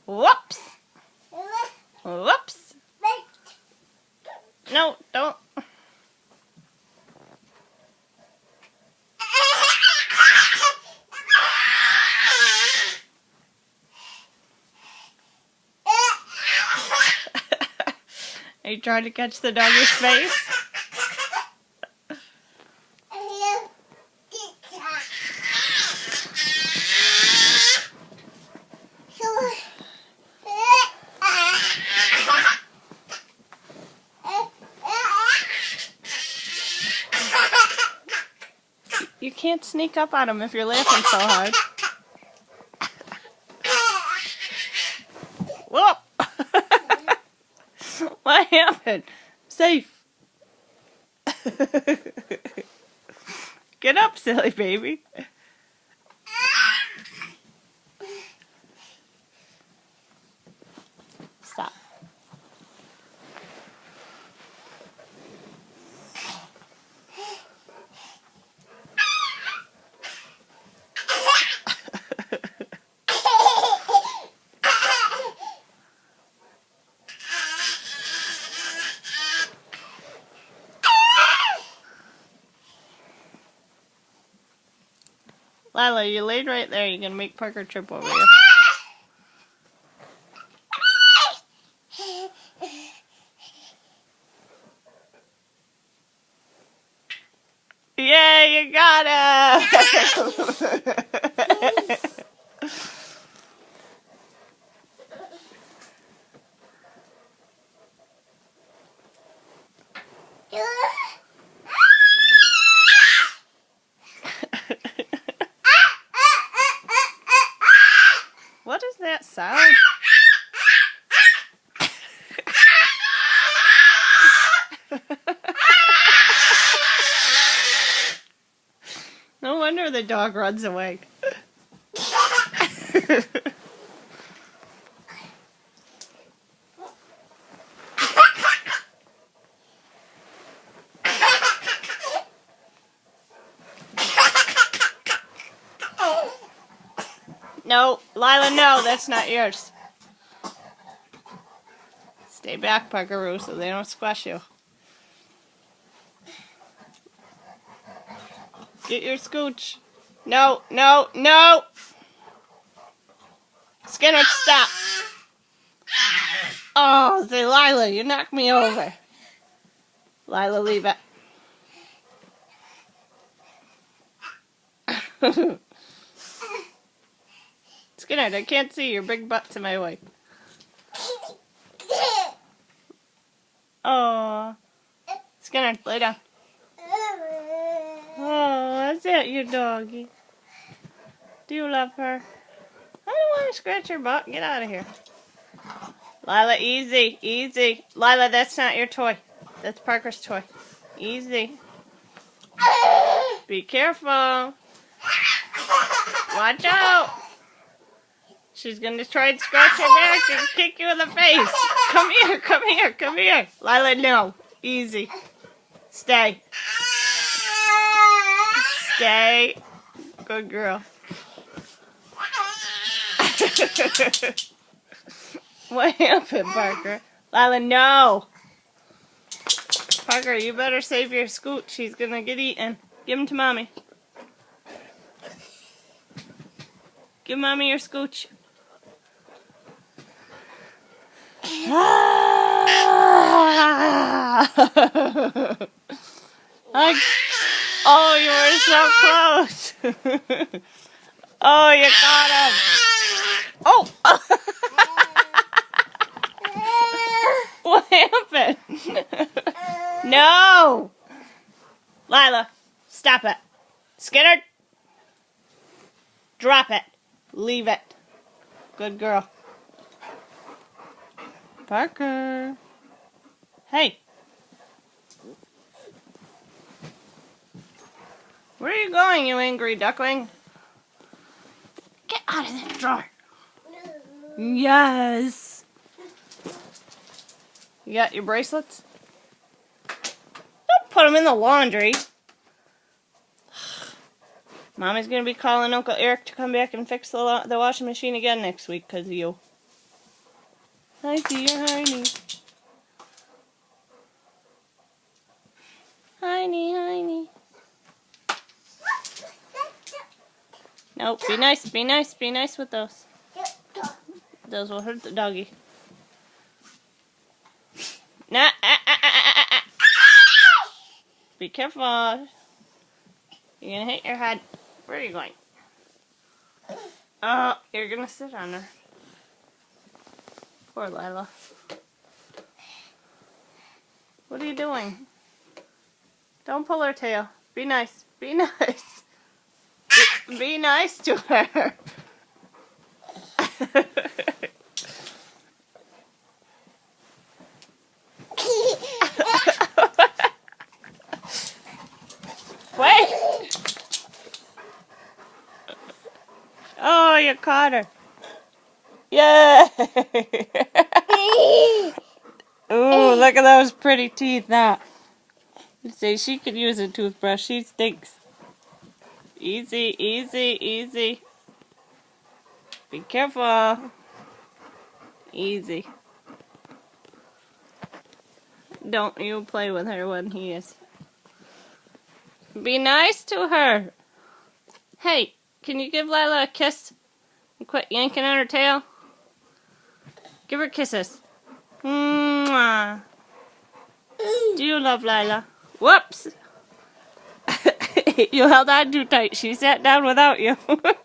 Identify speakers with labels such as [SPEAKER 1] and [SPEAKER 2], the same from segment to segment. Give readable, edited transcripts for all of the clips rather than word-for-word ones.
[SPEAKER 1] Whoops. Whoops. No, don't. Are you trying to catch the doggy's face? You can't sneak up on him if you're laughing so hard. Whoop! What happened? Safe. Get up, silly baby. Stop. Lila, you laid right there. You're going to make Parker trip over you. Yeah, you got him! What is that sound? No wonder the dog runs away. No, Lila, no, that's not yours. Stay back, Parkeroo, so they don't squash you. Get your scooch. No, no, no! Skinner, stop! Oh, say, Lila, you knocked me over. Lila, leave it. Skinner, I can't see your big butt's in my way. Oh, Skinner, lay down. Oh, that's it, you doggy. Do you love her? I don't want to scratch your butt. Get out of here. Lila, easy, easy. Lila, that's not your toy. That's Parker's toy. Easy. Be careful. Watch out. She's going to try and scratch your back and kick you in the face. Come here, come here, come here. Lila, no. Easy. Stay. Stay. Good girl. What happened, Parker? Lila, no. Parker, you better save your scooch. She's going to get eaten. Give him to Mommy. Give Mommy your scooch. Oh, you were so close. Oh, you got him. Oh. What happened? No. Lila, stop it. Skinner, drop it. Leave it. Good girl. Parker. Hey. Where are you going, you angry duckling? Get out of that drawer. Yes. You got your bracelets? Don't put them in the laundry. Mommy's going to be calling Uncle Eric to come back and fix the washing machine again next week because of you. I see your hiney. Hiney, hiney. Nope, be nice, be nice, be nice with those. Those will hurt the doggy. Nah, Be careful. You're gonna hit your head. Where are you going? Oh, you're gonna sit on her. Poor Lila. What are you doing? Don't pull her tail. Be nice. Be nice. Be nice to her. Wait! Oh, you caught her. Yay! Ooh, look at those pretty teeth now. You say she could use a toothbrush. She stinks. Easy, easy, easy. Be careful. Easy. Don't you play with her when he is. Be nice to her. Hey, can you give Lila a kiss and quit yanking on her tail? Give her kisses. Mwah. Do you love Lila? Whoops. You held on too tight. She sat down without you. What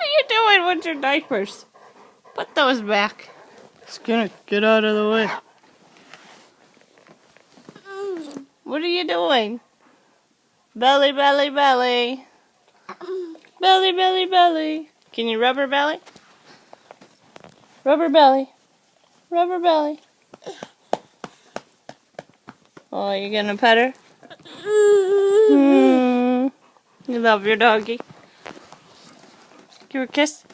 [SPEAKER 1] are you doing with your diapers? Put those back. It's gonna get out of the way. What are you doing? Belly, belly, belly. Belly, belly, belly. Can you rub her belly? Rub her belly. Rub her belly. Oh, you gonna pet her? You love your doggy. Give her a kiss.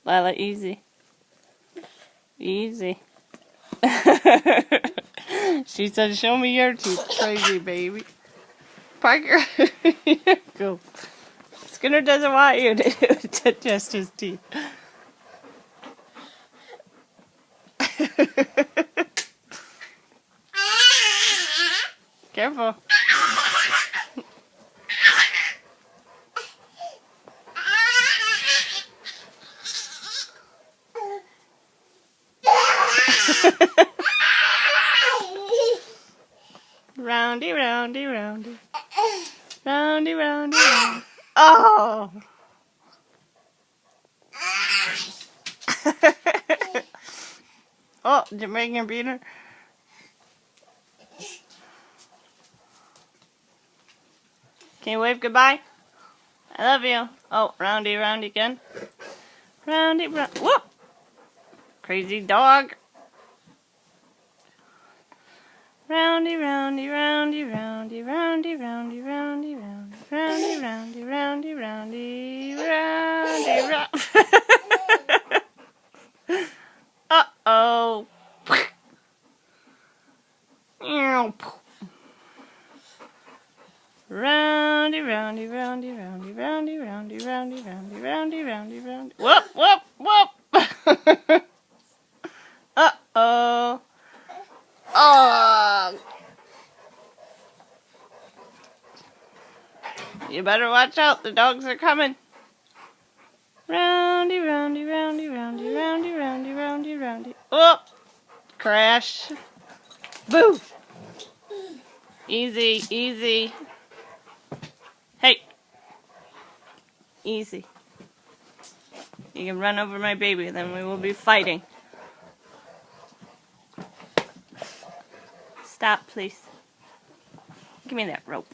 [SPEAKER 1] Lila, easy. Easy. She said, show me your teeth, crazy baby. Parker, go. Skinner doesn't want you to adjust his teeth. Careful. Roundy, roundy, roundy. Roundy, roundy, roundy. Oh! Oh, did you make her beat her? Can you wave goodbye? I love you. Oh, roundy, roundy again. Roundy, roundy. Whoop! Crazy dog. Roundy, roundy, roundy, roundy, roundy, roundy, roundy, roundy, roundy, roundy, roundy, roundy, roundy, roundy. Uh-oh. Roundy, roundy, roundy, roundy, roundy, roundy, roundy, roundy, roundy, roundy, roundy. Whoop, whoop, whoop. Uh-oh. Oh. You better watch out. The dogs are coming. Roundy, roundy, roundy, roundy, roundy, roundy, roundy, roundy. Oh. Crash. Boo. Easy, easy. Hey. Easy. You can run over my baby, then we will be fighting. Stop, please. Give me that rope.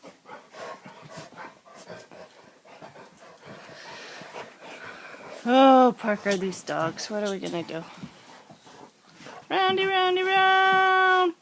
[SPEAKER 1] Oh, Parker, these dogs. What are we gonna do? Roundy, roundy, round.